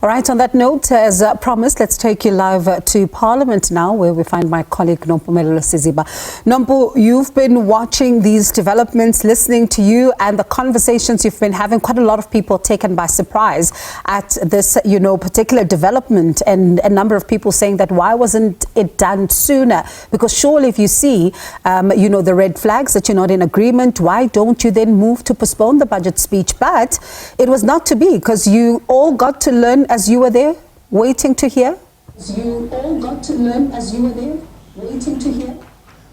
All right, on that note, as promised, let's take you live to Parliament now, where we find my colleague Nompumelelo Siziba. Nompu, you've been watching these developments, listening to you and the conversations you've been having. Quite a lot of people taken by surprise at this, particular development, and a number of people saying that why wasn't it done sooner? Because surely if you see, the red flags that you're not in agreement, why don't you then move to postpone the budget speech? But it was not to be, because you all got to learn as you were there, waiting to hear?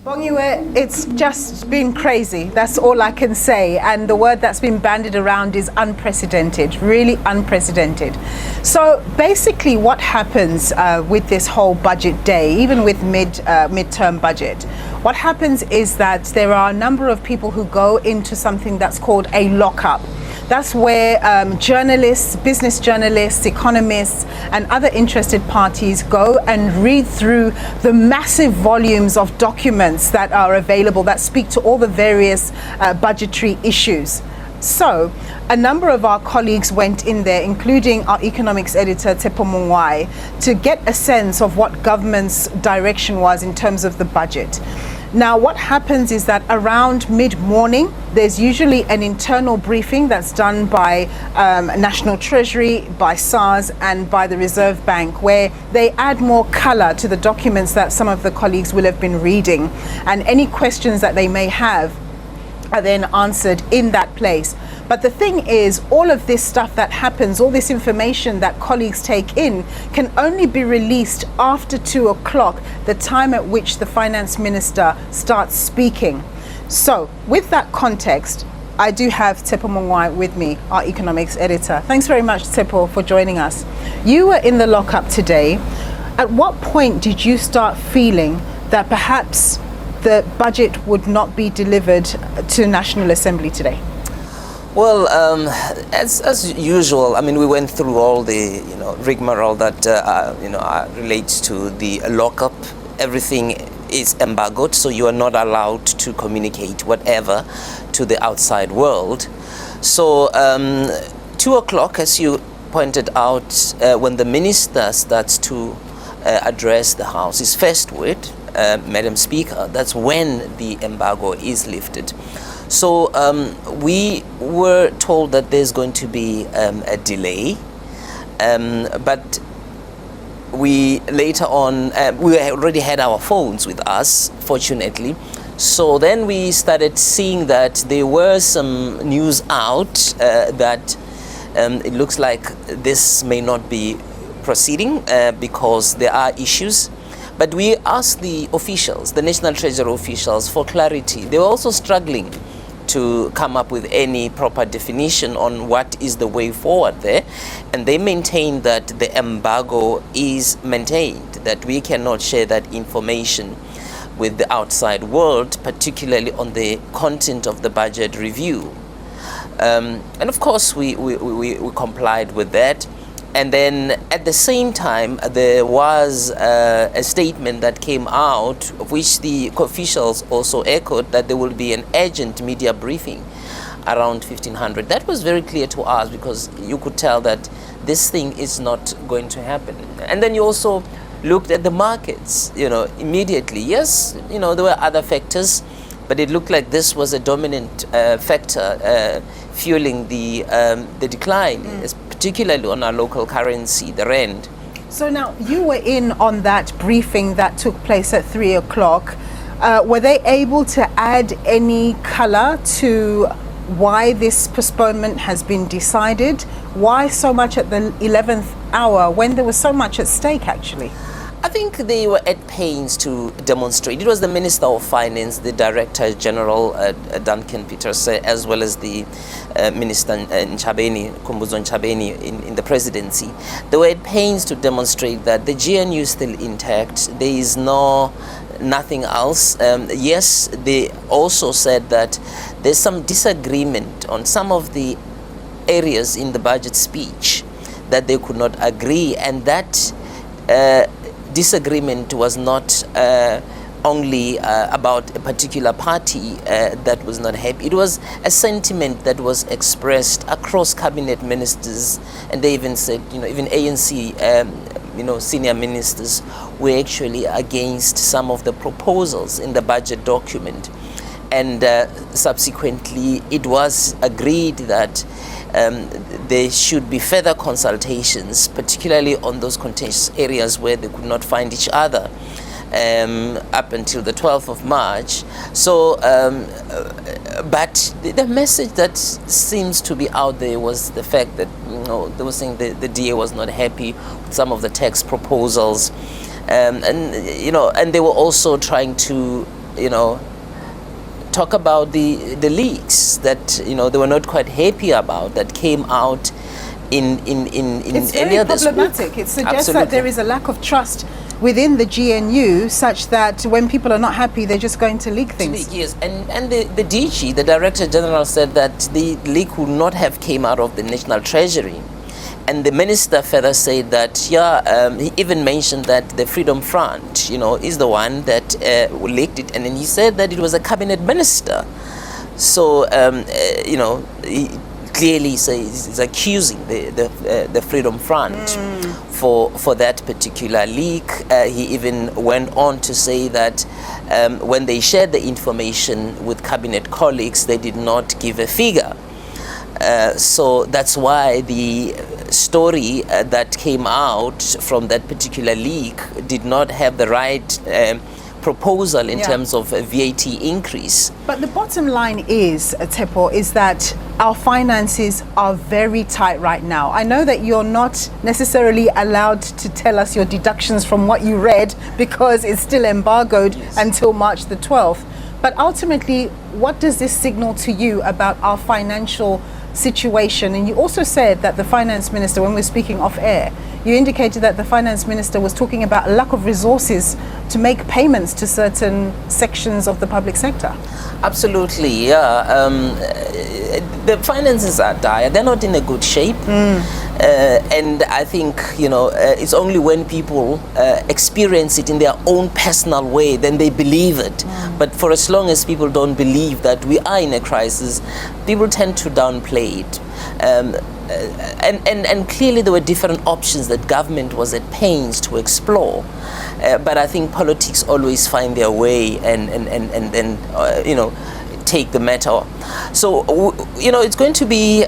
Bongiwe, it's just been crazy. That's all I can say. And the word that's been bandied around is unprecedented, really unprecedented. So basically what happens with this whole budget day, even with midterm budget, what happens is that there are a number of people who go into something that's called a lockup. That's where journalists, business journalists, economists, and other interested parties go and read through the massive volumes of documents that are available that speak to all the various budgetary issues. So a number of our colleagues went in there, including our economics editor, Tshepo Mongoai, to get a sense of what government's direction was in terms of the budget. Now, what happens is that around mid-morning, there's usually an internal briefing that's done by National Treasury, by SARS, and by the Reserve Bank, where they add more color to the documents that some of the colleagues will have been reading. And any questions that they may have are then answered in that place. But the thing is, all of this stuff that happens, all this information that colleagues take in, can only be released after 2 o'clock, the time at which the Finance Minister starts speaking. So, with that context, I do have Tshepo Mongoai with me, our economics editor. Thanks very much, Tshepo, for joining us. You were in the lockup today. At what point did you start feeling that perhaps the budget would not be delivered to National Assembly today? Well, as usual, I mean, we went through all the, rigmarole that, relates to the lockup. Everything is embargoed, so you are not allowed to communicate whatever to the outside world. So 2 o'clock, as you pointed out, when the minister starts to address the House, his first word, Madam Speaker, that's when the embargo is lifted. So we were told that there's going to be a delay, but we later on, we already had our phones with us, fortunately. So then we started seeing that there were some news out that it looks like this may not be proceeding because there are issues. But we asked the officials, the National Treasury officials, for clarity. They were also struggling to come up with any proper definition on what is the way forward there. And they maintain that the embargo is maintained, that we cannot share that information with the outside world, particularly on the content of the budget review. And of course, we complied with that. And then at the same time, there was a statement that came out, which the officials also echoed, that there will be an urgent media briefing around 1500. That was very clear to us, because you could tell that this thing is not going to happen. And then you also looked at the markets, immediately. Yes, there were other factors, but it looked like this was a dominant factor fueling the decline, particularly on our local currency, the rand. So now, you were in on that briefing that took place at 3 o'clock. Were they able to add any color to why this postponement has been decided? Why so much at the 11th hour when there was so much at stake, actually? I think they were at pains to demonstrate. It was the Minister of Finance, the Director General, Duncan Peters, as well as the Minister Nchabeni, Kumbuzo Nchabeni, in the presidency. They were at pains to demonstrate that the GNU is still intact. There is nothing else. Yes, they also said that there's some disagreement on some of the areas in the budget speech that they could not agree, and that disagreement was not only about a particular party that was not happy. It was a sentiment that was expressed across cabinet ministers, and they even said, even ANC, senior ministers were actually against some of the proposals in the budget document. And subsequently, it was agreed that there should be further consultations, particularly on those contentious areas where they could not find each other, up until the 12th of March. So, but the message that seems to be out there was the fact that, they were saying the DA was not happy with some of the tax proposals, and they were also trying to, talk about the leaks that they were not quite happy about, that came out in it's earlier very this week. problematic. It suggests Absolutely. that there is a lack of trust within the GNU, such that when people are not happy, they're just going to leak things. Yes, and the DG, the Director General, said that the leak would not have came out of the National Treasury. And the minister further said that, he even mentioned that the Freedom Front, is the one that leaked it. And then he said that it was a cabinet minister. So, he clearly is accusing the Freedom Front for that particular leak. He even went on to say that when they shared the information with cabinet colleagues, they did not give a figure. So that's why the story that came out from that particular leak did not have the right proposal in terms of a VAT increase. But the bottom line is, Tshepo, is that our finances are very tight right now. I know that you're not necessarily allowed to tell us your deductions from what you read because it's still embargoed until March the 12th. But ultimately, what does this signal to you about our financial situation? And you also said that the finance minister, when we're speaking off air, you indicated that the finance minister was talking about a lack of resources to make payments to certain sections of the public sector. Absolutely, yeah. The finances are dire. They're not in a good shape. And I think, it's only when people experience it in their own personal way, then they believe it. But for as long as people don't believe that we are in a crisis, people tend to downplay it. And clearly there were different options that government was at pains to explore. But I think politics always find their way and take the matter. So, it's going to be,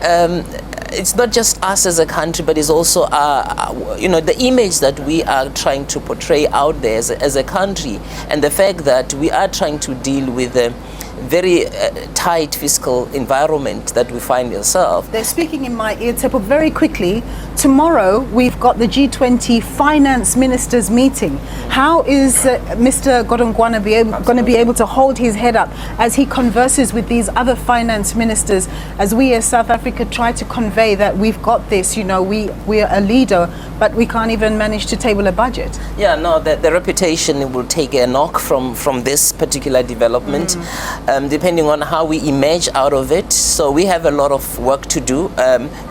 it's not just us as a country, but it's also, the image that we are trying to portray out there as a country, and the fact that we are trying to deal with a very tight fiscal environment that we find ourselves. They're speaking in my ear, Tshepo, very quickly. Tomorrow, we've got the G20 Finance Ministers meeting. How is Mr. Godongwana going to be able to hold his head up as he converses with these other finance ministers, as we as South Africa try to convey that we've got this, we're a leader, but we can't even manage to table a budget? Yeah, no, the reputation will take a knock from this particular development. Depending on how we emerge out of it. So we have a lot of work to do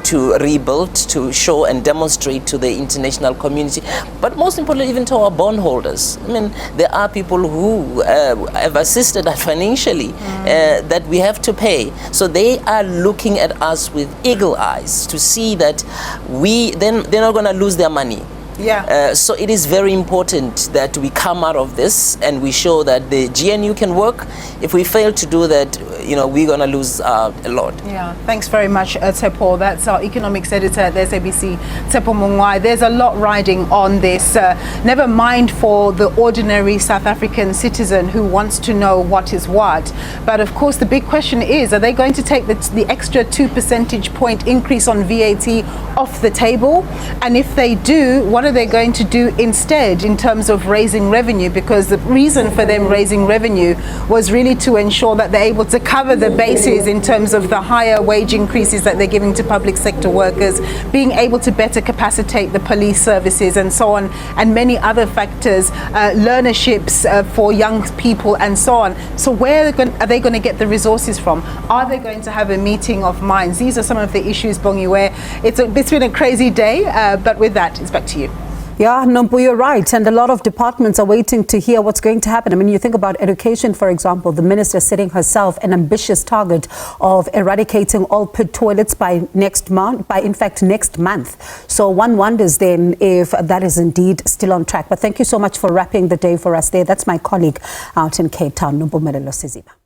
to rebuild, to show and demonstrate to the international community, but most importantly, even to our bondholders. I mean, there are people who have assisted us financially that we have to pay. So they are looking at us with eagle eyes to see that they're not going to lose their money. Yeah. So it is very important that we come out of this and we show that the GNU can work. If we fail to do that, we're going to lose a lot. Yeah, thanks very much, Tshepo. That's our economics editor at the SABC, Tshepo Mongoai. There's a lot riding on this. Never mind for the ordinary South African citizen who wants to know what is what. But of course, the big question is, are they going to take the extra 2 percentage point increase on VAT off the table? And if they do, what are they going to do instead in terms of raising revenue? Because the reason for them raising revenue was really to ensure that they're able to cover the bases in terms of the higher wage increases that they're giving to public sector workers, being able to better capacitate the police services and so on, and many other factors, learnerships for young people and so on. So where are they going to get the resources from? Are they going to have a meeting of minds? These are some of the issues, Bongiwe. It's been a crazy day, but with that, it's back to you. Yeah, Nompu, you're right. And a lot of departments are waiting to hear what's going to happen. I mean, you think about education, for example, the minister setting herself an ambitious target of eradicating all pit toilets by next month, next month. So one wonders then if that is indeed still on track. But thank you so much for wrapping the day for us there. That's my colleague out in Cape Town, Nompu Siziba.